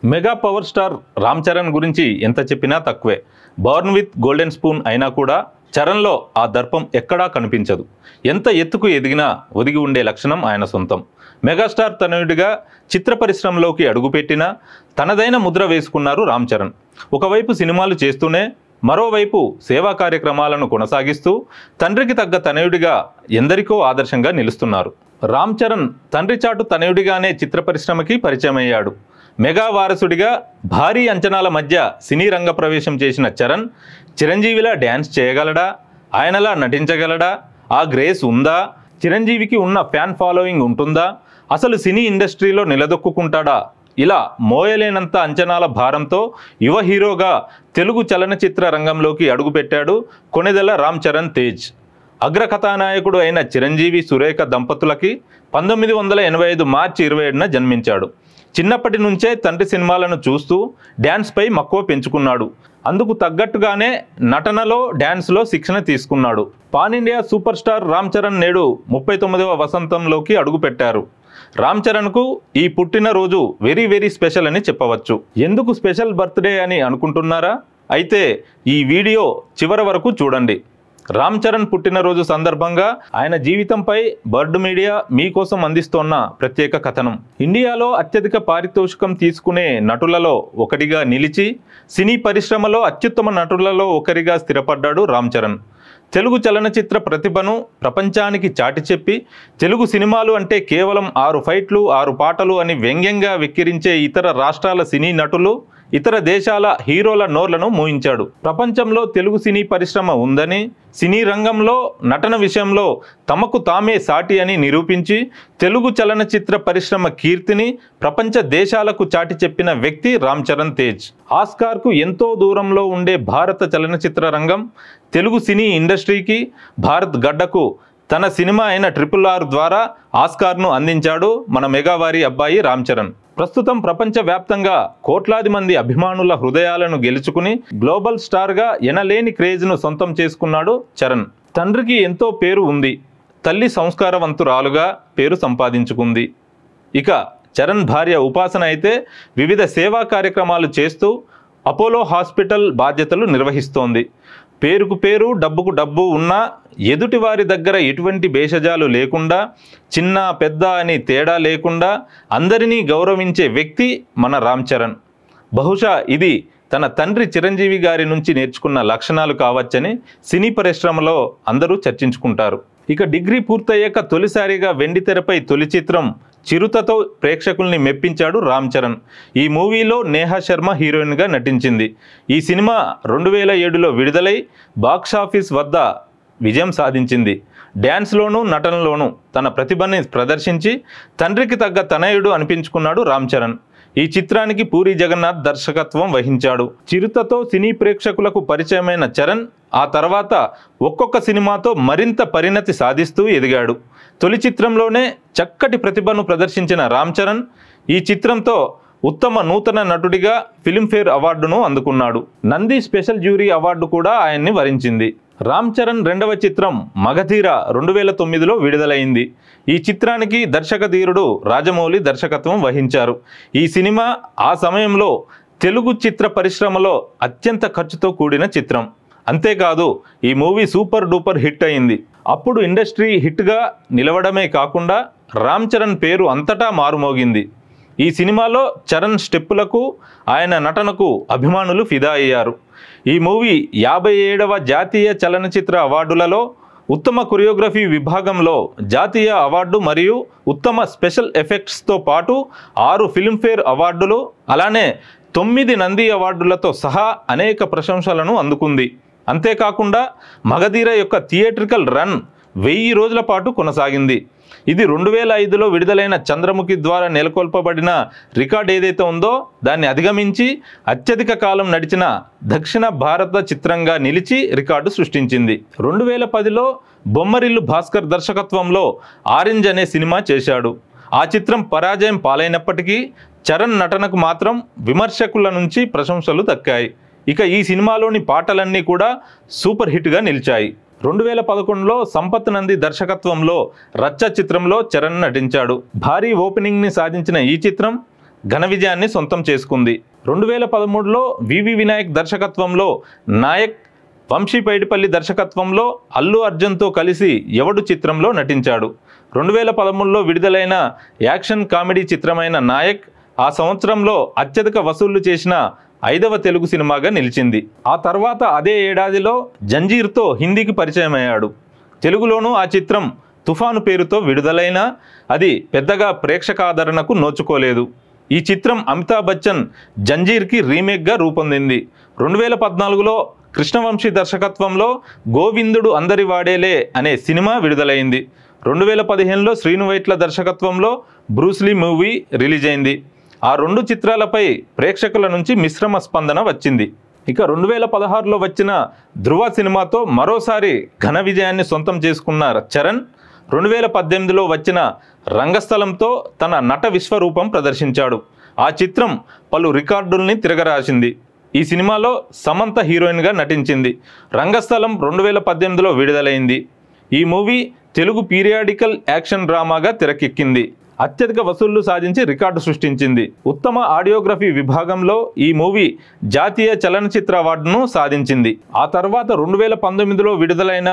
Mega power star Ram Charan గురించి ఎంత చెప్పినా తక్కువే. బోర్న్ విత్ గోల్డెన్ స్పూన్ అయినా కూడా చరణ్లో ఆ దర్పం ఎక్కడా కనిపించదు. ఎంత ఎత్తుకు ఎదిగినా ఒదిగి ఉండే లక్షణం ఆయన సొంతం. మెగాస్టార్ తనయుడిగా చిత్ర పరిశ్రమలోకి అడుగుపెట్టినా తనదైన ముద్ర వేసుకున్నారు రామ్ చరణ్. ఒకవైపు సినిమాలు చేస్తూనే మరోవైపు సేవా కార్యక్రమాలను కొనసాగిస్తూ తండ్రికి తగ్గ తనయుడిగా ఎందరికో ఆదర్శంగా నిలుస్తున్నారు. రామ్ చరణ్ తండ్రి చాటు తనయుడిగానే చిత్ర పరిశ్రమకి పరిచయమయ్యాడు. మెగా వారసుడిగా భారీ అంచనాల మధ్య సినీ రంగ ప్రవేశం చేసిన చరణ్ చిరంజీవిలా డ్యాన్స్ చేయగలడా? ఆయనలా నటించగలడా? ఆ గ్రేస్ ఉందా? చిరంజీవికి ఉన్న ఫ్యాన్ ఫాలోయింగ్ ఉంటుందా? అసలు సినీ ఇండస్ట్రీలో నిలదొక్కుంటాడా? ఇలా మోయలేనంత అంచనాల భారంతో యువ హీరోగా తెలుగు చలనచిత్ర రంగంలోకి అడుగుపెట్టాడు కొణిదెల రామ్ చరణ్ తేజ్. అగ్రకథానాయకుడు అయిన చిరంజీవి సురేఖ దంపతులకి 1985 మార్చి 27న జన్మించాడు. చిన్నప్పటి నుంచే తండ్రి సినిమాలను చూస్తూ డ్యాన్స్పై మక్కువ పెంచుకున్నాడు. అందుకు తగ్గట్టుగానే నటనలో డ్యాన్స్లో శిక్షణ తీసుకున్నాడు. Pan India super star Ram Charan నేడు 39వ వసంతంలోకి అడుగుపెట్టారు. రామ్ చరణ్కు ఈ పుట్టినరోజు వెరీ స్పెషల్ అని చెప్పవచ్చు. ఎందుకు స్పెషల్ బర్త్డే అని అనుకుంటున్నారా? అయితే ఈ వీడియో చివరి వరకు చూడండి. రామ్ చరణ్ పుట్టినరోజు సందర్భంగా ఆయన జీవితంపై బర్డ్ మీడియా మీకోసం అందిస్తోన్న ప్రత్యేక కథనం. ఇండియాలో అత్యధిక పారితోషికం తీసుకునే నటులలో ఒకటిగా నిలిచి సినీ పరిశ్రమలో అత్యుత్తమ నటులలో ఒకరిగా స్థిరపడ్డాడు రామ్ చరణ్. తెలుగు చలనచిత్ర ప్రతిభను ప్రపంచానికి చాటి చెప్పి తెలుగు సినిమాలు అంటే కేవలం 6 ఫైట్లు 6 పాటలు అని వ్యంగ్యంగా వెక్కిరించే ఇతర రాష్ట్రాల సినీ నటులు ఇతర దేశాల హీరోల నోర్లను మూయించాడు. ప్రపంచంలో తెలుగు సినీ పరిశ్రమ ఉందని, సినీ రంగంలో నటన విషయంలో తమకు తామే సాటి అని నిరూపించి తెలుగు చలనచిత్ర పరిశ్రమ కీర్తిని ప్రపంచ దేశాలకు చాటి చెప్పిన వ్యక్తి రామ్ చరణ్ తేజ్. ఆస్కార్కు ఎంతో దూరంలో ఉండే భారత చలనచిత్ర రంగం తెలుగు సినీ ఇండస్ట్రీకి భారత్ గడ్డకు తన సినిమా అయిన RRR ద్వారా ఆస్కార్ను అందించాడు మన మెగావారి అబ్బాయి రామ్ చరణ్. ప్రస్తుతం ప్రపంచవ్యాప్తంగా కోట్లాది మంది అభిమానుల హృదయాలను గెలుచుకుని గ్లోబల్ స్టార్గా ఎనలేని క్రేజ్ను సొంతం చేసుకున్నాడు చరణ్. తండ్రికి ఎంతో పేరు ఉంది, తల్లి సంస్కారవంతురాలుగా పేరు సంపాదించుకుంది. ఇక చరణ్ భార్య ఉపాసన అయితే వివిధ సేవా కార్యక్రమాలు చేస్తూ అపోలో హాస్పిటల్ బాధ్యతలు నిర్వహిస్తోంది. పేరుకు పేరు డబ్బుకు డబ్బు ఉన్నా ఎదుటివారి దగ్గర ఎటువంటి భేషజాలు లేకుండా చిన్న పెద్ద అని తేడా లేకుండా అందరినీ గౌరవించే వ్యక్తి మన రామ్ చరణ్. బహుశా ఇది తన తండ్రి చిరంజీవి గారి నుంచి నేర్చుకున్న లక్షణాలు కావచ్చని సినీ పరిశ్రమలో అందరూ చర్చించుకుంటారు. ఇక డిగ్రీ పూర్తయ్యాక తొలిసారిగా వెండితెరపై తొలి చిత్రం చిరుతతో ప్రేక్షకుల్ని మెప్పించాడు రామ్ చరణ్. ఈ మూవీలో నేహా శర్మ హీరోయిన్గా నటించింది. ఈ సినిమా 2007లో విడుదలై బాక్సాఫీస్ వద్ద విజయం సాధించింది. డ్యాన్స్లోనూ నటనలోనూ తన ప్రతిభని ప్రదర్శించి తండ్రికి తగ్గ తనయుడు అనిపించుకున్నాడు రామ్ చరణ్. ఈ చిత్రానికి పూరి జగన్నాథ్ దర్శకత్వం వహించాడు. చిరుతతో సినీ ప్రేక్షకులకు పరిచయమైన చరణ్ ఆ తర్వాత ఒక్కొక్క సినిమాతో మరింత పరిణతి సాధిస్తూ ఎదిగాడు. తొలి చిత్రంలోనే చక్కటి ప్రతిభను ప్రదర్శించిన రామ్ చరణ్ ఈ చిత్రంతో ఉత్తమ నూతన నటుడిగా ఫిల్మ్ఫేర్ అవార్డును అందుకున్నాడు. నంది స్పెషల్ జ్యూరీ అవార్డు కూడా ఆయన్ని వరించింది. రామ్ చరణ్ రెండవ చిత్రం మగధీర 2009లో విడుదలైంది. ఈ చిత్రానికి దర్శకధీరుడు రాజమౌళి దర్శకత్వం వహించారు. ఈ సినిమా ఆ సమయంలో తెలుగు చిత్ర పరిశ్రమలో అత్యంత ఖర్చుతో కూడిన చిత్రం. అంతేకాదు ఈ మూవీ సూపర్ డూపర్ హిట్ అయింది. అప్పుడు ఇండస్ట్రీ హిట్గా నిలవడమే కాకుండా రామ్ చరణ్ పేరు అంతటా మారుమోగింది. ఈ సినిమాలో చరణ్ స్టెప్పులకు ఆయన నటనకు అభిమానులు ఫిదా అయ్యారు. ఈ మూవీ 57వ జాతీయ చలనచిత్ర అవార్డులలో ఉత్తమ కొరియోగ్రఫీ విభాగంలో జాతీయ అవార్డు మరియు ఉత్తమ స్పెషల్ ఎఫెక్ట్స్తో పాటు 6 ఫిల్మ్ఫేర్ అవార్డులు అలానే 9 నంది అవార్డులతో సహా అనేక ప్రశంసలను అందుకుంది. అంతేకాకుండా మగధీర యొక్క థియేట్రికల్ రన్ 1000 రోజుల పాటు కొనసాగింది. ఇది 2005లో విడుదలైన చంద్రముఖి ద్వారా నెలకొల్పబడిన రికార్డ్ ఏదైతే ఉందో దాన్ని అధిగమించి అత్యధిక కాలం నడిచిన దక్షిణ భారత చిత్రంగా నిలిచి రికార్డు సృష్టించింది. 2010లో బొమ్మరిల్లు భాస్కర్ దర్శకత్వంలో ఆరెంజ్ అనే సినిమా చేశాడు. ఆ చిత్రం పరాజయం పాలైనప్పటికీ చరణ్ నటనకు మాత్రం విమర్శకుల నుంచి ప్రశంసలు దక్కాయి. ఇక ఈ సినిమాలోని పాటలన్నీ కూడా సూపర్ హిట్గా నిలిచాయి. 2011లో సంపత్ నంది దర్శకత్వంలో రచ్చ చిత్రంలో చరణ్ నటించాడు. భారీ ఓపెనింగ్ని సాధించిన ఈ చిత్రం ఘన విజయాన్ని సొంతం చేసుకుంది. 2013లో వివి వినాయక్ దర్శకత్వంలో నాయక్, వంశీ పైడిపల్లి దర్శకత్వంలో అల్లు అర్జున్తో కలిసి ఎవడు చిత్రంలో నటించాడు. 2013లో విడుదలైన యాక్షన్ కామెడీ చిత్రమైన నాయక్ ఆ సంవత్సరంలో అత్యధిక వసూళ్లు చేసిన 5వ తెలుగు సినిమాగా నిలిచింది. ఆ తర్వాత అదే ఏడాదిలో జంజీర్తో హిందీకి పరిచయం అయ్యాడు. తెలుగులోనూ ఆ చిత్రం తుఫాను పేరుతో విడుదలైనా అది పెద్దగా ప్రేక్షకాదరణకు నోచుకోలేదు. ఈ చిత్రం అమితాబ్ బచ్చన్ జంజీర్కి రీమేక్గా రూపొందింది. 2014లో కృష్ణవంశీ దర్శకత్వంలో గోవిందుడు అందరి వాడేలే అనే సినిమా విడుదలైంది. 2015లో శ్రీను వైట్ల దర్శకత్వంలో బ్రూస్లీ మూవీ రిలీజ్ అయింది. ఆ 2 చిత్రాలపై ప్రేక్షకుల నుంచి మిశ్రమ స్పందన వచ్చింది. ఇక 2016లో వచ్చిన ధృవ సినిమాతో మరోసారి ఘన విజయాన్ని సొంతం చేసుకున్న చరణ్ 2018లో వచ్చిన రంగస్థలంతో తన నట విశ్వరూపం ప్రదర్శించాడు. ఆ చిత్రం పలు రికార్డుల్ని తిరగరాసింది. ఈ సినిమాలో సమంత హీరోయిన్గా నటించింది. రంగస్థలం 2018లో విడుదలైంది. ఈ మూవీ తెలుగు పీరియాడికల్ యాక్షన్ డ్రామాగా తెరకెక్కింది. అత్యధిక వసూళ్లు సాధించి రికార్డు సృష్టించింది. ఉత్తమ ఆడియోగ్రఫీ విభాగంలో ఈ మూవీ జాతీయ చలనచిత్ర అవార్డును సాధించింది. ఆ తర్వాత 2019లో విడుదలైన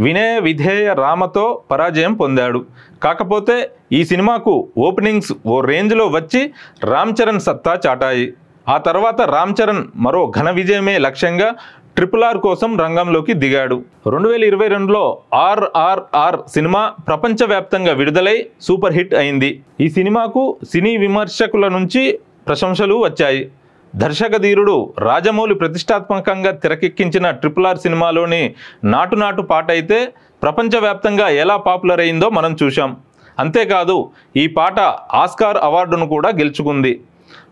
వినయ విధేయ రామతో పరాజయం పొందాడు. కాకపోతే ఈ సినిమాకు ఓపెనింగ్స్ ఓ రేంజ్లో వచ్చి రామ్ చరణ్ సత్తా చాటాయి. ఆ తర్వాత రామ్ చరణ్ మరో ఘన విజయమే లక్ష్యంగా RRR కోసం రంగంలోకి దిగాడు. 2022లో RRR సినిమా ప్రపంచవ్యాప్తంగా విడుదలై సూపర్ హిట్ అయింది. ఈ సినిమాకు సినీ విమర్శకుల నుంచి ప్రశంసలు వచ్చాయి. దర్శకధీరుడు రాజమౌళి ప్రతిష్టాత్మకంగా తెరకెక్కించిన RRR సినిమాలోని నాటు నాటు పాట అయితే ప్రపంచవ్యాప్తంగా ఎలా పాపులర్ అయిందో మనం చూసాం. అంతేకాదు ఈ పాట ఆస్కార్ అవార్డును కూడా గెలుచుకుంది.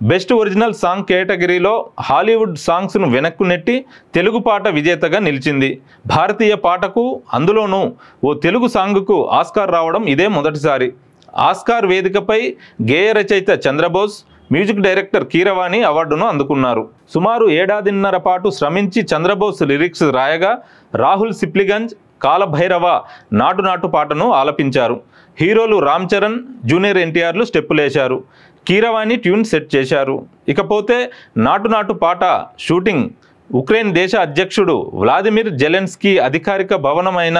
బెస్ట్ ఒరిజినల్ సాంగ్ కేటగిరీలో హాలీవుడ్ సాంగ్స్ను వెనక్కు నెట్టి తెలుగు పాట విజేతగా నిలిచింది. భారతీయ పాటకు, అందులోనూ ఓ తెలుగు సాంగ్కు ఆస్కార్ రావడం ఇదే మొదటిసారి. ఆస్కార్ వేదికపై గేయ రచయిత చంద్రబోస్, మ్యూజిక్ డైరెక్టర్ కీరవాణి అవార్డును అందుకున్నారు. సుమారు 1.5 ఏళ్ల పాటు శ్రమించి చంద్రబోస్ లిరిక్స్ రాయగా రాహుల్ సిప్లిగంజ్ కాలభైరవ నాటు నాటు పాటను ఆలపించారు. హీరోలు రామ్ చరణ్, జూనియర్ ఎన్టీఆర్లు స్టెప్పులేశారు. కీరవాణి ట్యూన్ సెట్ చేశారు. ఇకపోతే నాటు నాటు పాట షూటింగ్ ఉక్రెయిన్ దేశ అధ్యక్షుడు వ్లాదిమిర్ జెలెన్స్కీ అధికారిక భవనమైన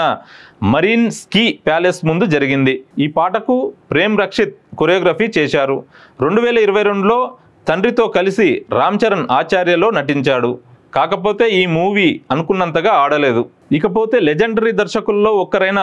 మరీన్స్కీ ప్యాలెస్ ముందు జరిగింది. ఈ పాటకు ప్రేమ్ రక్షిత్ కొరియోగ్రఫీ చేశారు. 2022లో తండ్రితో కలిసి రామ్ చరణ్ ఆచార్యలో నటించాడు. కాకపోతే ఈ మూవీ అనుకున్నంతగా ఆడలేదు. ఇకపోతే లెజెండరీ దర్శకుల్లో ఒక్కరైన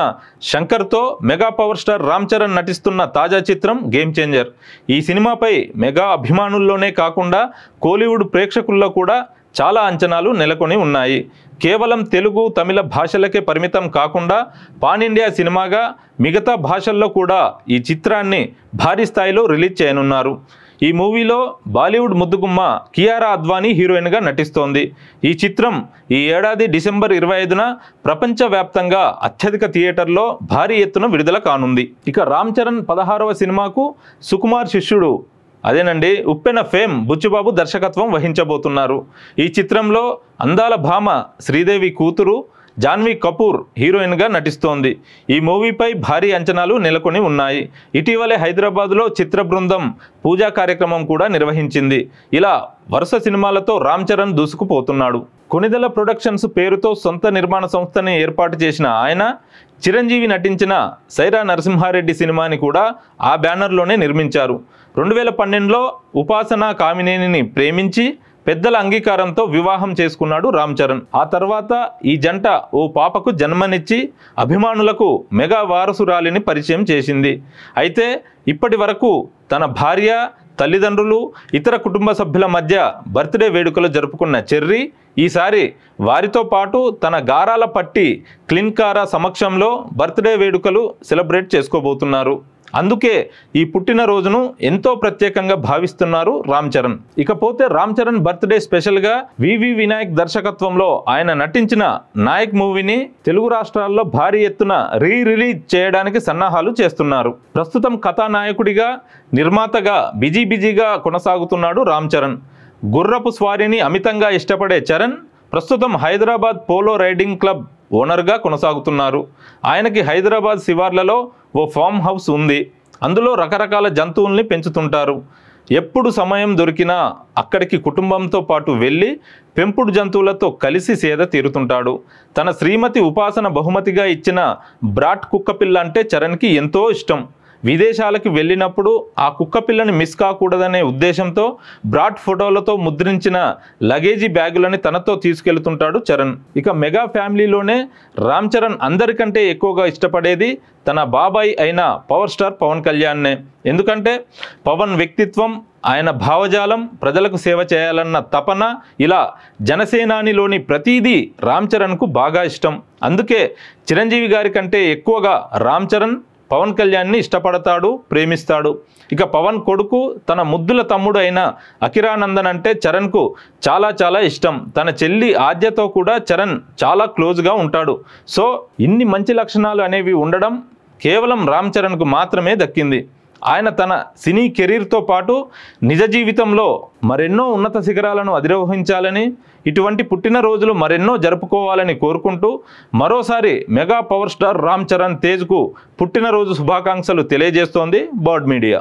శంకర్తో mega power star Ram Charan నటిస్తున్న తాజా చిత్రం గేమ్ చేంజర్. ఈ సినిమాపై మెగా అభిమానుల్లోనే కాకుండా కోలీవుడ్ ప్రేక్షకుల్లో కూడా చాలా అంచనాలు నెలకొని ఉన్నాయి. కేవలం తెలుగు, తమిళ భాషలకే పరిమితం కాకుండా పాన్ ఇండియా సినిమాగా మిగతా భాషల్లో కూడా ఈ చిత్రాన్ని భారీ స్థాయిలో రిలీజ్ చేయనున్నారు. ఈ మూవీలో బాలీవుడ్ ముద్దుగుమ్మ కియారా అద్వానీ హీరోయిన్గా నటిస్తోంది. ఈ చిత్రం ఈ ఏడాది డిసెంబర్ 25న ప్రపంచవ్యాప్తంగా అత్యధిక థియేటర్లో భారీ ఎత్తున విడుదల కానుంది. ఇక రామ్ చరణ్ 16వ సినిమాకు సుకుమార్ శిష్యుడు అదేనండి ఉప్పెన ఫేమ్ బుచ్చిబాబు దర్శకత్వం వహించబోతున్నారు. ఈ చిత్రంలో అందాల భామ శ్రీదేవి కూతురు జాన్వీ కపూర్ హీరోయిన్గా నటిస్తోంది. ఈ మూవీపై భారీ అంచనాలు నెలకొని ఉన్నాయి. ఇటీవలే హైదరాబాద్లో చిత్ర బృందం పూజా కార్యక్రమం కూడా నిర్వహించింది. ఇలా వరుస సినిమాలతో రామ్ చరణ్ దూసుకుపోతున్నాడు. కొనిదెల ప్రొడక్షన్స్ పేరుతో సొంత నిర్మాణ సంస్థని ఏర్పాటు చేసిన ఆయన చిరంజీవి నటించిన సైరా నరసింహారెడ్డి సినిమాని కూడా ఆ బ్యానర్లోనే నిర్మించారు. 2012లో ఉపాసన కామినేనిని ప్రేమించి పెద్దల అంగీకారంతో వివాహం చేసుకున్నాడు రామ్ చరణ్. ఆ తర్వాత ఈ జంట ఓ పాపకు జన్మనిచ్చి అభిమానులకు మెగా వారసురాలిని పరిచయం చేసింది. అయితే ఇప్పటి వరకు తన భార్య, తల్లిదండ్రులు, ఇతర కుటుంబ సభ్యుల మధ్య బర్త్డే వేడుకలు జరుపుకున్న చెర్రీ ఈసారి వారితో పాటు తన గారాల పట్టి క్లిన్కారా సమక్షంలో బర్త్డే వేడుకలు సెలబ్రేట్ చేసుకోబోతున్నారు. అందుకే ఈ పుట్టినరోజును ఎంతో ప్రత్యేకంగా భావిస్తున్నారు రామ్ చరణ్. ఇకపోతే రామ్ చరణ్ బర్త్డే స్పెషల్గా వివి వినాయక్ దర్శకత్వంలో ఆయన నటించిన నాయక్ మూవీని తెలుగు రాష్ట్రాల్లో భారీ ఎత్తున రిలీజ్ చేయడానికి సన్నాహాలు చేస్తున్నారు. ప్రస్తుతం కథానాయకుడిగా, నిర్మాతగా బిజీగా కొనసాగుతున్నాడు రామ్ చరణ్. గుర్రపు స్వారీని అమితంగా ఇష్టపడే చరణ్ ప్రస్తుతం హైదరాబాద్ పోలో రైడింగ్ క్లబ్ ఓనర్గా కొనసాగుతున్నారు. ఆయనకి హైదరాబాద్ శివార్లలో ఓ ఫామ్ హౌస్ ఉంది. అందులో రకరకాల జంతువుల్ని పెంచుతుంటారు. ఎప్పుడు సమయం దొరికినా అక్కడికి కుటుంబంతో పాటు వెళ్ళి పెంపుడు జంతువులతో కలిసి సేద తీరుతుంటాడు. తన శ్రీమతి ఉపాసన బహుమతిగా ఇచ్చిన బ్రాట్ కుక్కపిల్ల అంటే చరణ్కి ఎంతో ఇష్టం. విదేశాలకు వెళ్ళినప్పుడు ఆ కుక్కపిల్లని మిస్ కాకూడదనే ఉద్దేశంతో బ్రాట్ ఫోటోలతో ముద్రించిన లగేజీ బ్యాగులని తనతో తీసుకెళ్తుంటాడు చరణ్. ఇక మెగా ఫ్యామిలీలోనే రామ్ చరణ్ అందరికంటే ఎక్కువగా ఇష్టపడేది తన బాబాయ్ అయిన పవర్ స్టార్ పవన్ కళ్యాణ్నే. ఎందుకంటే పవన్ వ్యక్తిత్వం, ఆయన భావజాలం, ప్రజలకు సేవ చేయాలన్న తపన, ఇలా జనసేనానిలోని ప్రతిదీ రామ్ చరణ్కు బాగా ఇష్టం. అందుకే చిరంజీవి గారి కంటే ఎక్కువగా రామ్ చరణ్ పవన్ కళ్యాణ్ని ఇష్టపడతాడు, ప్రేమిస్తాడు. ఇక పవన్ కొడుకు తన ముద్దుల తమ్ముడు అయిన అకిరానందన్ అంటే చరణ్కు చాలా చాలా ఇష్టం. తన చెల్లి ఆద్యతో కూడా చరణ్ చాలా క్లోజ్గా ఉంటాడు. సో ఇన్ని మంచి లక్షణాలు అనేవి ఉండడం కేవలం రామ్ చరణ్కు మాత్రమే దక్కింది. ఆయన తన సినీ కెరీర్తో పాటు నిజ జీవితంలో మరెన్నో ఉన్నత శిఖరాలను అధిరోహించాలని, ఇటువంటి పుట్టినరోజులు మరెన్నో జరుపుకోవాలని కోరుకుంటూ మరోసారి mega power star Ram Charan తేజ్కు పుట్టినరోజు శుభాకాంక్షలు తెలియజేస్తోంది బర్డ్ మీడియా.